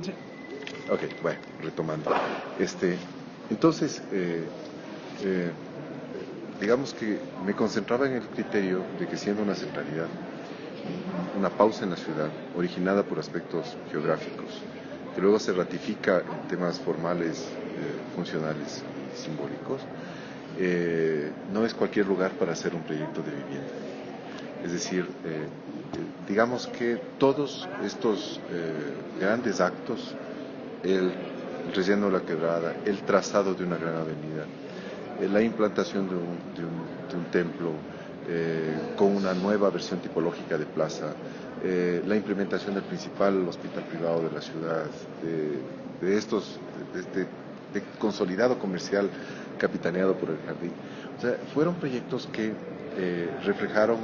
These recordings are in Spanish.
Sí. Ok, bueno, retomando. Entonces, eh, digamos que me concentraba en el criterio de que siendo una centralidad, una pausa en la ciudad, originada por aspectos geográficos, que luego se ratifica en temas formales, funcionales y simbólicos, no es cualquier lugar para hacer un proyecto de vivienda. Es decir, digamos que todos estos grandes actos, el relleno de la quebrada, el trazado de una gran avenida, la implantación de un templo con una nueva versión tipológica de plaza, la implementación del principal hospital privado de la ciudad, de estos, de este de consolidado comercial capitaneado por el jardín. O sea, fueron proyectos que reflejaron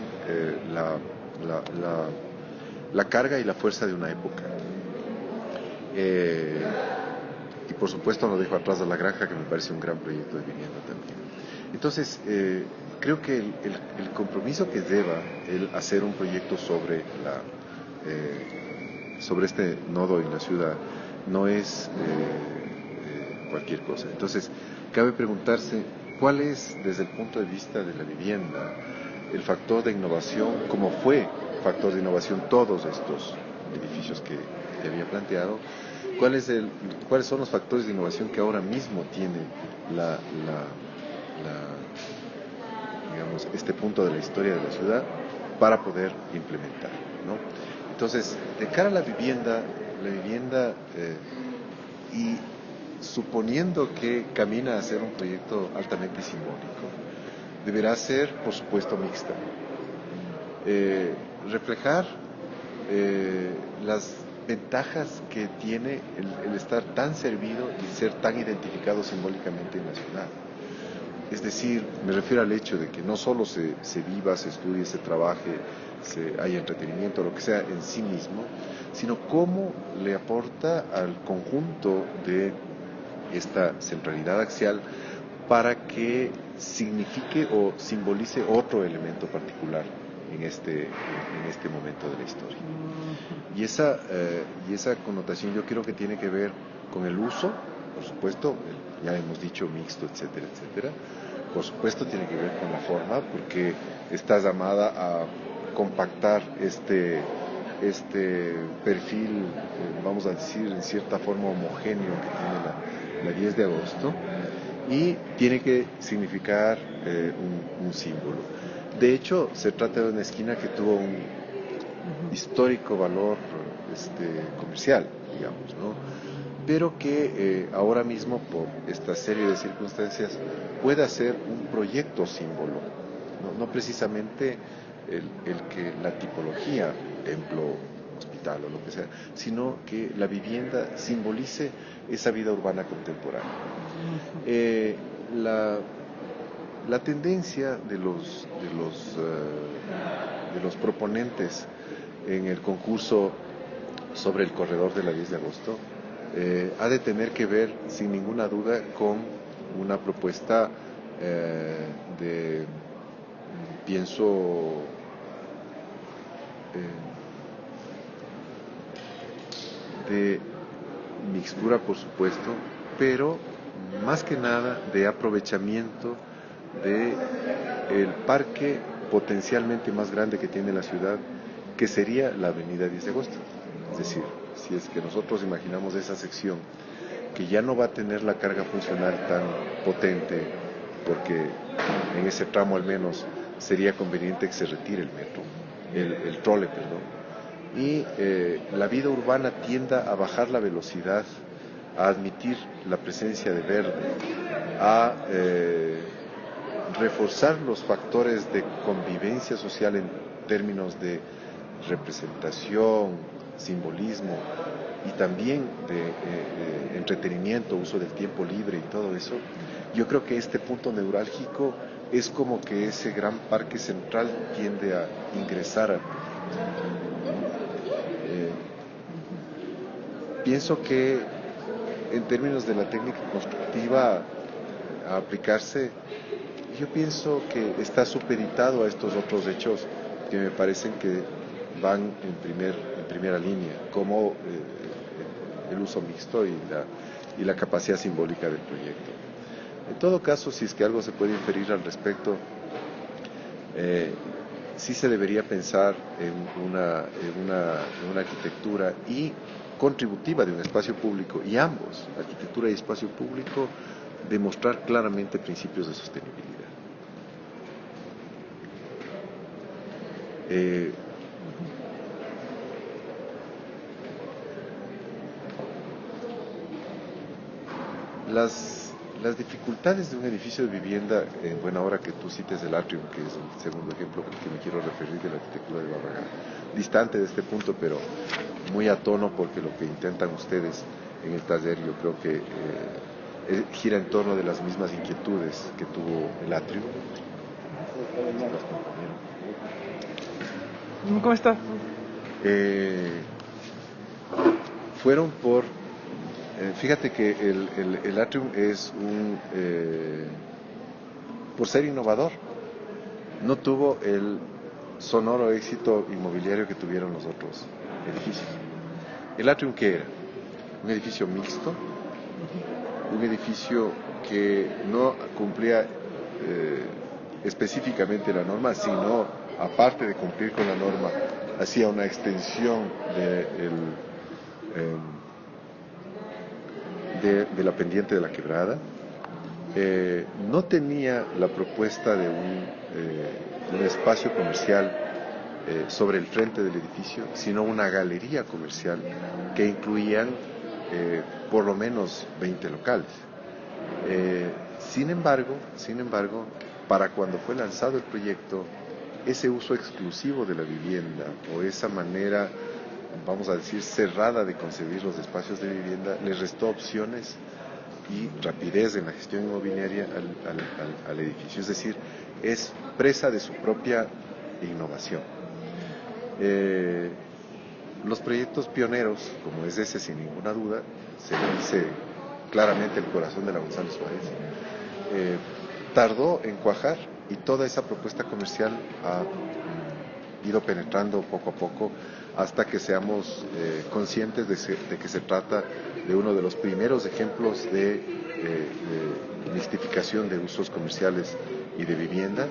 la, la, la carga y la fuerza de una época. Eh, y por supuesto no dejo atrás a La Granja, que me parece un gran proyecto de vivienda también. Entonces, creo que el compromiso que deba el hacer un proyecto sobre este nodo en la ciudad no es cualquier cosa. Entonces, cabe preguntarse cuál es, desde el punto de vista de la vivienda, el factor de innovación, como fue factor de innovación todos estos edificios que había planteado, cuáles son los factores de innovación que ahora mismo tiene digamos, este punto de la historia de la ciudad para poder implementar, ¿no? Entonces, de cara a la vivienda y suponiendo que camina a ser un proyecto altamente simbólico, deberá ser, por supuesto, mixta. Reflejar las ventajas que tiene el estar tan servido y ser tan identificado simbólicamente en la ciudad. Es decir, me refiero al hecho de que no solo se viva, se estudie, se trabaje, haya entretenimiento, lo que sea en sí mismo, sino cómo le aporta al conjunto de esta centralidad axial para que signifique o simbolice otro elemento particular en este momento de la historia. Y esa connotación yo creo que tiene que ver con el uso, por supuesto, ya hemos dicho mixto, etcétera, etcétera. Por supuesto tiene que ver con la forma, porque está llamada a compactar este perfil, vamos a decir, en cierta forma homogéneo que tiene la 10 de agosto, y tiene que significar un símbolo. De hecho, se trata de una esquina que tuvo un histórico valor comercial, digamos, ¿no? Pero que ahora mismo, por esta serie de circunstancias, pueda ser un proyecto símbolo, no precisamente el que la tipología, templo, hospital o lo que sea, sino que la vivienda simbolice esa vida urbana contemporánea. Eh, la, la tendencia de los proponentes en el concurso sobre el corredor de la 10 de agosto ha de tener que ver, sin ninguna duda, con una propuesta de, pienso, de mixtura, por supuesto, pero más que nada de aprovechamiento de el parque potencialmente más grande que tiene la ciudad, que sería la avenida 10 de agosto. Es decir, si es que nosotros imaginamos esa sección que ya no va a tener la carga funcional tan potente, porque en ese tramo al menos sería conveniente que se retire el metro, el trole, perdón, y la vida urbana tienda a bajar la velocidad, a admitir la presencia de verde, a reforzar los factores de convivencia social en términos de representación, simbolismo y también de entretenimiento, uso del tiempo libre y todo eso. Yo creo que este punto neurálgico es como que ese gran parque central tiende a ingresar. Pienso que en términos de la técnica constructiva a aplicarse, yo pienso que está supeditado a estos otros hechos que me parecen que van en primera línea, como el uso mixto y la capacidad simbólica del proyecto. En todo caso, si es que algo se puede inferir al respecto, sí se debería pensar en una arquitectura y contributiva de un espacio público, y ambos, arquitectura y espacio público, demostrar claramente principios de sostenibilidad. Las dificultades de un edificio de vivienda, en buena hora que tú cites el atrium, que es el segundo ejemplo que me quiero referir de la arquitectura de Barragán, distante de este punto, pero muy a tono, porque lo que intentan ustedes en el taller, yo creo que gira en torno de las mismas inquietudes que tuvo el atrium. ¿Cómo está? Fueron por... fíjate que el atrium es por ser innovador, no tuvo el sonoro éxito inmobiliario que tuvieron los otros edificios. ¿El atrium qué era? Un edificio mixto, un edificio que no cumplía específicamente la norma, sino, aparte de cumplir con la norma, hacía una extensión de la pendiente de la quebrada. No tenía la propuesta de un espacio comercial sobre el frente del edificio, sino una galería comercial que incluían por lo menos 20 locales. Sin embargo, para cuando fue lanzado el proyecto, ese uso exclusivo de la vivienda, o esa manera, vamos a decir, cerrada de concebir los espacios de vivienda, les restó opciones y rapidez en la gestión inmobiliaria al edificio. Es decir, es presa de su propia innovación. Los proyectos pioneros, como es ese sin ninguna duda, se le dice claramente el corazón de la González Suárez, tardó en cuajar, y toda esa propuesta comercial ha ido penetrando poco a poco hasta que seamos conscientes de que se trata de uno de los primeros ejemplos de mixtificación de usos comerciales y de vivienda,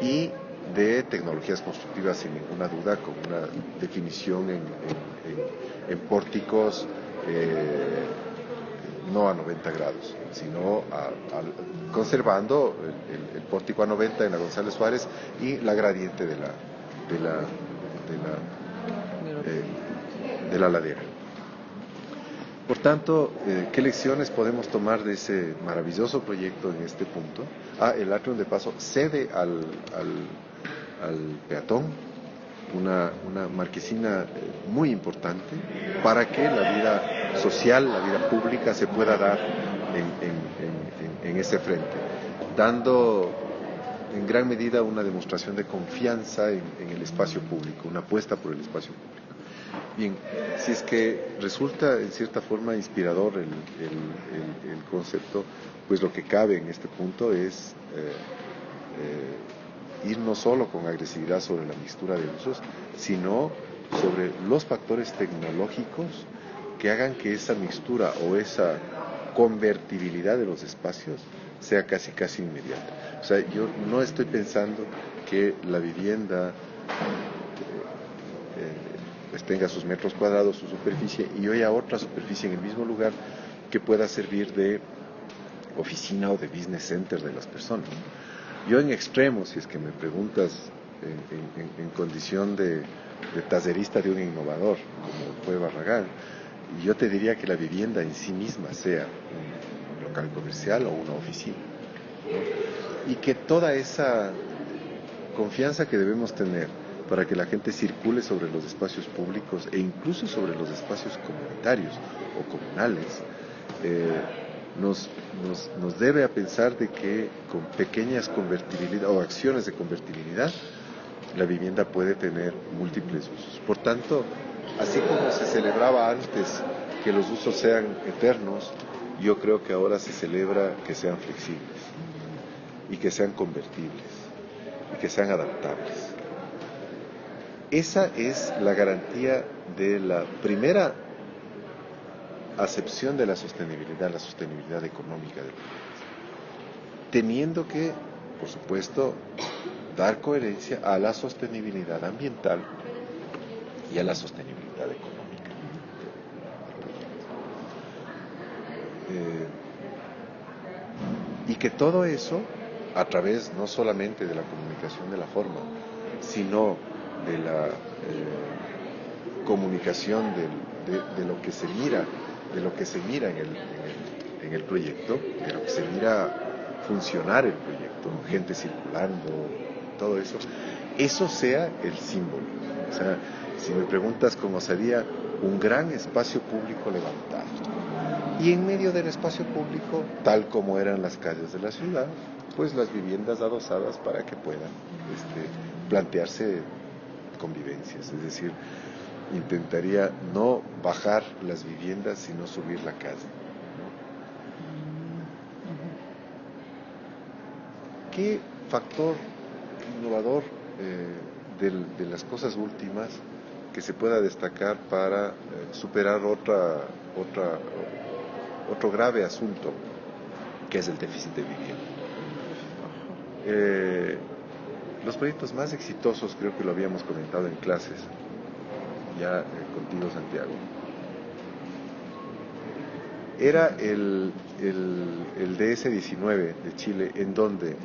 y de tecnologías constructivas sin ninguna duda, con una definición en pórticos no a 90 grados, sino conservando el pórtico a 90 en la González Suárez y la gradiente de la ladera. Por tanto, ¿qué lecciones podemos tomar de ese maravilloso proyecto en este punto? El atrium, de paso, cede al peatón una marquesina muy importante para que la vida social, la vida pública se pueda dar en ese frente, dando en gran medida una demostración de confianza en el espacio público, una apuesta por el espacio público. Bien, si es que resulta en cierta forma inspirador el concepto, pues lo que cabe en este punto es ir no solo con agresividad sobre la mixtura de usos, sino sobre los factores tecnológicos que hagan que esa mixtura o esa convertibilidad de los espacios sea casi inmediata. O sea, yo no estoy pensando que la vivienda pues tenga sus metros cuadrados, su superficie, y haya otra superficie en el mismo lugar que pueda servir de oficina o de business center de las personas. Yo en extremo, si es que me preguntas en condición de tallerista de un innovador, como fue Barragán, yo te diría que la vivienda en sí misma sea un local comercial o una oficina, ¿no? Y que toda esa confianza que debemos tener para que la gente circule sobre los espacios públicos e incluso sobre los espacios comunitarios o comunales, nos debe a pensar de que con pequeñas convertibilidad o acciones de convertibilidad, la vivienda puede tener múltiples usos. Por tanto, así como se celebraba antes que los usos sean eternos, yo creo que ahora se celebra que sean flexibles y que sean convertibles y que sean adaptables. Esa es la garantía de la primera acepción de la sostenibilidad económica del proyecto, teniendo que, por supuesto, dar coherencia a la sostenibilidad ambiental y a la sostenibilidad económica del proyecto. Y que todo eso, a través no solamente de la comunicación de la forma, sino de la comunicación de lo que se mira, en el proyecto, de lo que se mira funcionar el proyecto, gente circulando, todo eso sea el símbolo. O sea, si me preguntas cómo sería un gran espacio público levantado, y en medio del espacio público, tal como eran las calles de la ciudad, pues las viviendas adosadas para que puedan plantearse convivencias. Es decir, intentaría no bajar las viviendas, sino subir la casa. ¿Qué factor innovador de las cosas últimas que se pueda destacar para superar otro grave asunto, que es el déficit de vivienda? Los proyectos más exitosos, creo que lo habíamos comentado en clases, ya contigo, Santiago, era el DS-19 de Chile, en donde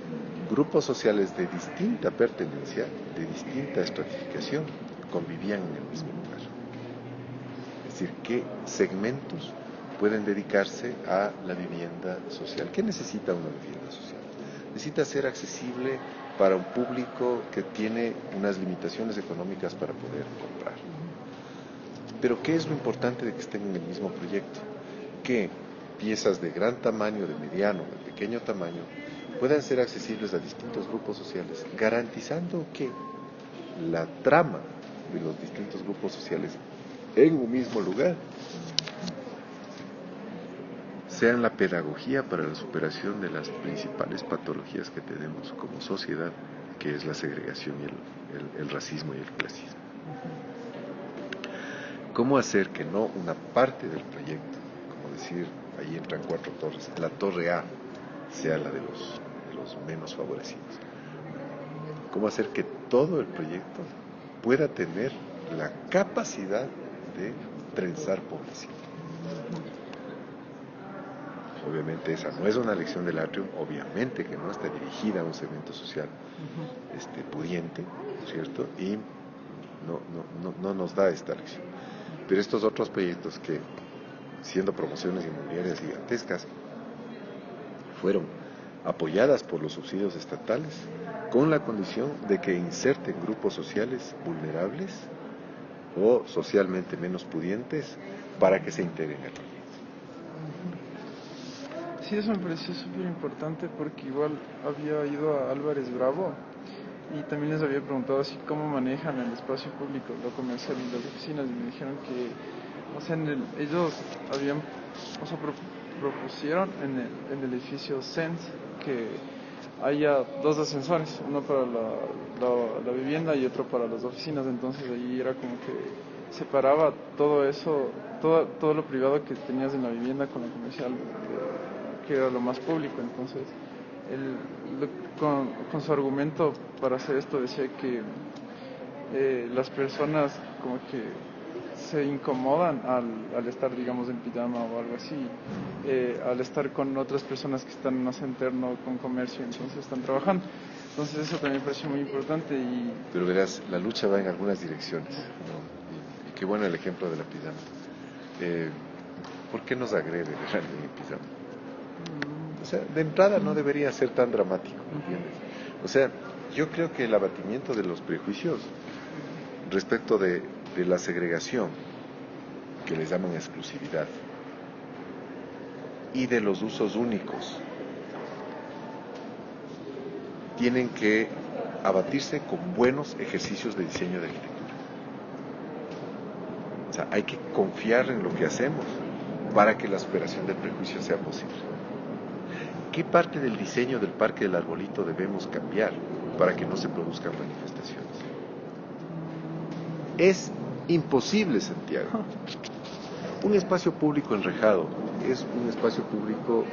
grupos sociales de distinta pertenencia, de distinta estratificación, convivían en el mismo lugar. Es decir, qué segmentos pueden dedicarse a la vivienda social. ¿Qué necesita una vivienda social? Necesita ser accesible para un público que tiene unas limitaciones económicas para poder comprar. Pero ¿qué es lo importante de que estén en el mismo proyecto? Que piezas de gran tamaño, de mediano, de pequeño tamaño, puedan ser accesibles a distintos grupos sociales, garantizando que la trama de los distintos grupos sociales en un mismo lugar sean la pedagogía para la superación de las principales patologías que tenemos como sociedad, que es la segregación y el racismo y el clasismo. ¿Cómo hacer que no una parte del proyecto, como decir, ahí entran 4 torres, la torre A sea la de los menos favorecidos? ¿Cómo hacer que todo el proyecto pueda tener la capacidad de trenzar población? Obviamente esa no es una lección del Atrium, obviamente que no está dirigida a un segmento social pudiente, ¿cierto? Y no nos da esta lección. Pero estos otros proyectos que, siendo promociones inmobiliarias gigantescas, fueron apoyadas por los subsidios estatales con la condición de que inserten grupos sociales vulnerables o socialmente menos pudientes para que se integren al proyecto. Sí, eso me pareció súper importante porque igual había ido a Álvarez Bravo y también les había preguntado así cómo manejan el espacio público, lo comercial y las oficinas, y me dijeron que, o sea, ellos habían, o sea, propusieron en el edificio Sense que haya 2 ascensores, uno para la vivienda y otro para las oficinas. Entonces ahí era como que separaba todo eso, todo lo privado que tenías en la vivienda con lo comercial, que era lo más público. Entonces con su argumento para hacer esto decía que las personas como que se incomodan al estar, digamos, en pijama o algo así, al estar con otras personas que están en un interno con comercio, entonces están trabajando. Entonces eso también me pareció muy importante. Pero verás, la lucha va en algunas direcciones, ¿no? Y qué bueno el ejemplo de la pijama. ¿Por qué nos agrede dejar en pijama? O sea, de entrada no debería ser tan dramático, ¿entiendes? O sea, yo creo que el abatimiento de los prejuicios respecto de la segregación, que les llaman exclusividad, y de los usos únicos, tienen que abatirse con buenos ejercicios de diseño de arquitectura. O sea, hay que confiar en lo que hacemos para que la superación del prejuicio sea posible. ¿Qué parte del diseño del Parque del Arbolito debemos cambiar para que no se produzcan manifestaciones? Es imposible, Santiago, Un espacio público enrejado es un espacio público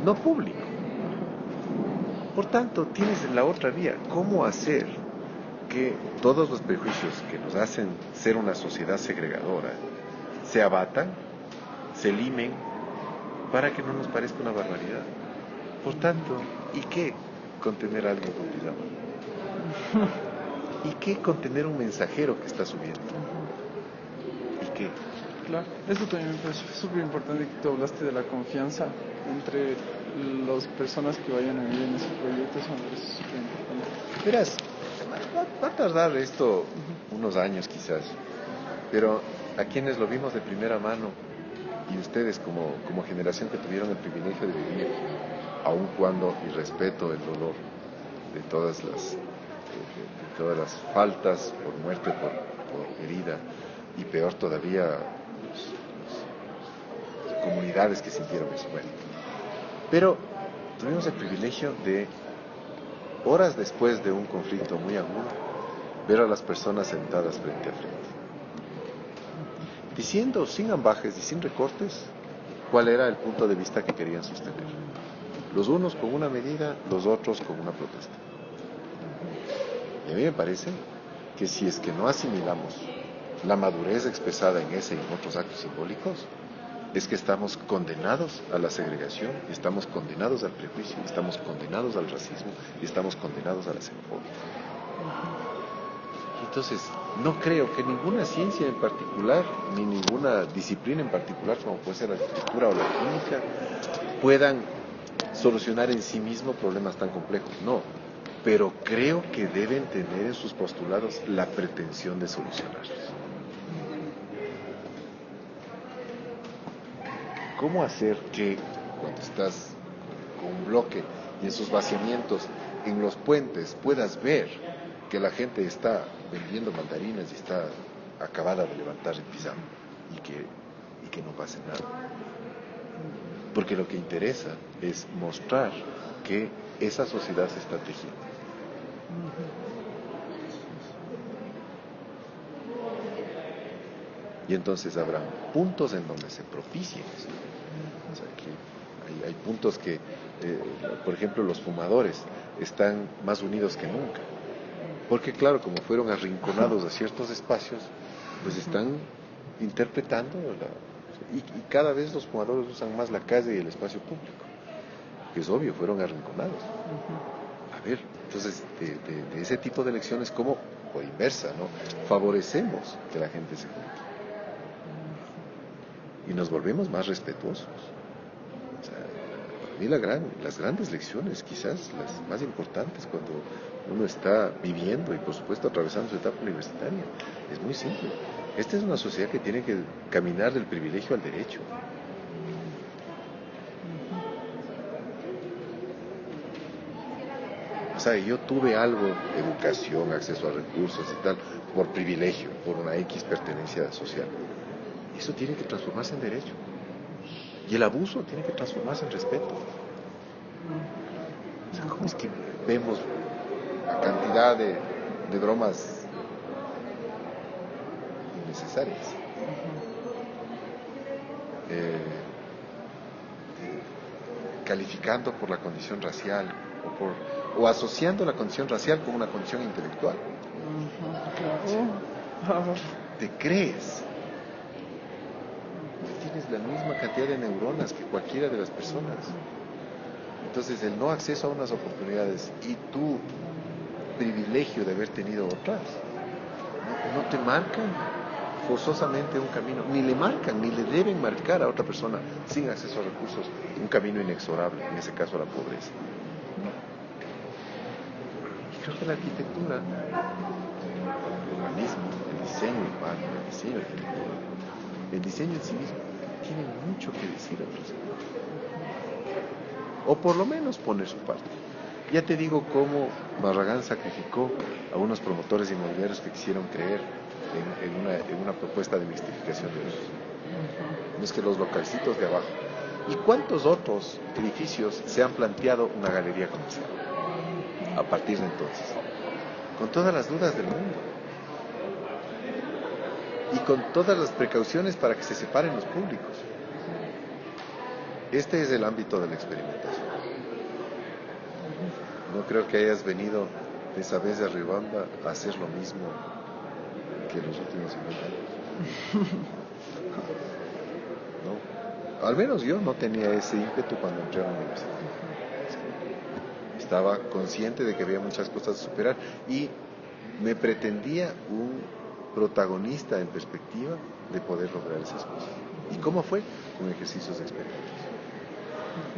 no público. Por tanto, tienes la otra vía. ¿Cómo hacer que todos los prejuicios que nos hacen ser una sociedad segregadora se abatan, se limen, para que no nos parezca una barbaridad? Por tanto, ¿y qué contener a alguien con pijama? ¿Y qué contener un mensajero que está subiendo? ¿Y qué? Claro, eso también me parece súper importante que tú hablaste de la confianza entre las personas que vayan a vivir en ese proyecto. Eso me parece súper importante. Verás, va a tardar esto unos años quizás, pero a quienes lo vimos de primera mano, y ustedes como generación que tuvieron el privilegio de vivir, aun cuando, y respeto el dolor de todas las faltas por muerte, por herida, y peor todavía las comunidades que sintieron eso. Bueno, pero tuvimos el privilegio de, horas después de un conflicto muy agudo, ver a las personas sentadas frente a frente, diciendo sin ambajes y sin recortes cuál era el punto de vista que querían sostener. Los unos con una medida, los otros con una protesta. Y a mí me parece que si es que no asimilamos la madurez expresada en ese y en otros actos simbólicos, es que estamos condenados a la segregación, estamos condenados al prejuicio, estamos condenados al racismo y estamos condenados a la xenofobia. Entonces, no creo que ninguna ciencia en particular, ni ninguna disciplina en particular, como puede ser la arquitectura o la química, puedan solucionar en sí mismo problemas tan complejos. No, pero creo que deben tener en sus postulados la pretensión de solucionarlos. ¿Cómo hacer que cuando estás con un bloque y en sus vaciamientos, en los puentes, puedas ver que la gente está vendiendo mandarinas y está acabada de levantar el pizarro y que no pase nada? Porque lo que interesa es mostrar que esa sociedad se está tejiendo. Y entonces habrá puntos en donde se propicien eso. O sea, que hay puntos que, por ejemplo, los fumadores están más unidos que nunca. Porque claro, como fueron arrinconados a ciertos espacios, pues están interpretando y cada vez los fumadores usan más la calle y el espacio público. Que es obvio, fueron arrinconados. A ver, entonces, de ese tipo de elecciones, ¿cómo? O inversa, ¿no? Favorecemos que la gente se junte. Y nos volvemos más respetuosos. O sea, para mí las grandes lecciones, quizás las más importantes cuando uno está viviendo y por supuesto atravesando su etapa universitaria, es muy simple. Esta es una sociedad que tiene que caminar del privilegio al derecho. O sea, yo tuve algo, educación, acceso a recursos y tal, por privilegio, por una X pertenencia social. Eso tiene que transformarse en derecho. Y el abuso tiene que transformarse en respeto. O sea, ¿cómo es que vemos la cantidad de bromas innecesarias? Calificando por la condición racial o asociando la condición racial con una condición intelectual. ¿Te crees? Tienes la misma cantidad de neuronas que cualquiera de las personas. Entonces, el no acceso a unas oportunidades y tu privilegio de haber tenido otras, no te marcan forzosamente un camino, ni le marcan, ni le deben marcar a otra persona sin acceso a recursos un camino inexorable, en ese caso a la pobreza. Y creo que la arquitectura, el urbanismo, el diseño urbano, el diseño arquitectónico, el diseño en sí mismo, tiene mucho que decir al respecto. O por lo menos poner su parte. Ya te digo cómo Barragán sacrificó a unos promotores inmobiliarios que quisieron creer en una propuesta de mixtificación de usos. No es que los localcitos de abajo. ¿Y cuántos otros edificios se han planteado una galería comercial a partir de entonces? Con todas las dudas del mundo. y con todas las precauciones para que se separen los públicos. Este es el ámbito de la experimentación. No creo que hayas venido esa vez de Riobamba a hacer lo mismo que los últimos 50 años. ¿No? Al menos yo no tenía ese ímpetu cuando entré a la universidad. Estaba consciente de que había muchas cosas a superar y me pretendía un protagonista en perspectiva de poder lograr esas cosas. ¿Y cómo fue? Con ejercicios de experimentación.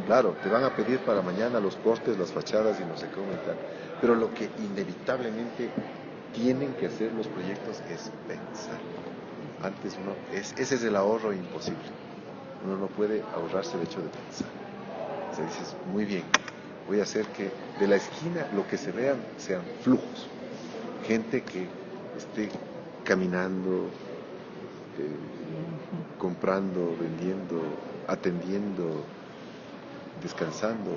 Claro, te van a pedir para mañana los cortes, las fachadas y no sé cómo y tal, pero lo que inevitablemente tienen que hacer los proyectos es pensar. Antes ese es el ahorro imposible. Uno no puede ahorrarse el hecho de pensar. O sea, dices, muy bien, voy a hacer que de la esquina lo que se vean sean flujos. Gente que esté caminando, comprando, vendiendo, atendiendo, descansando,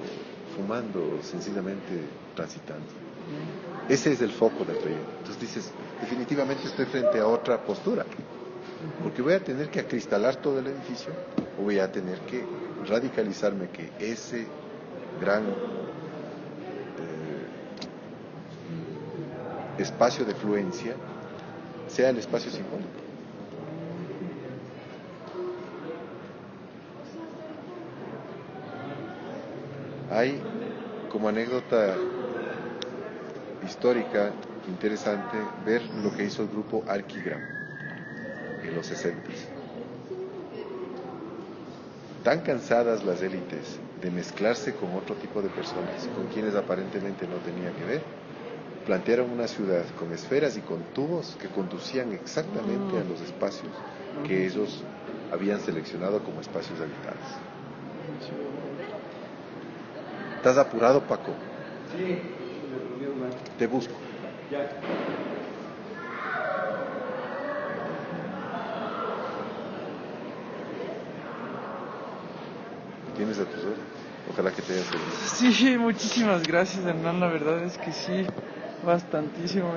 fumando, sencillamente transitando. Ese es el foco del proyecto. Entonces dices, definitivamente estoy frente a otra postura, porque voy a tener que acristalar todo el edificio o voy a tener que radicalizarme que ese gran espacio de fluencia sea el espacio simbólico. Hay como anécdota histórica interesante ver lo que hizo el grupo Arquigram en los 60. Tan cansadas las élites de mezclarse con otro tipo de personas, con quienes aparentemente no tenían que ver, plantearon una ciudad con esferas y con tubos que conducían exactamente a los espacios que ellos habían seleccionado como espacios habitables. ¿Estás apurado, Paco? Sí. Te busco. Ya. ¿Tienes a tus ojos? Ojalá que te haya servido. Sí, muchísimas gracias, Hernán. La verdad es que sí, bastantísimo.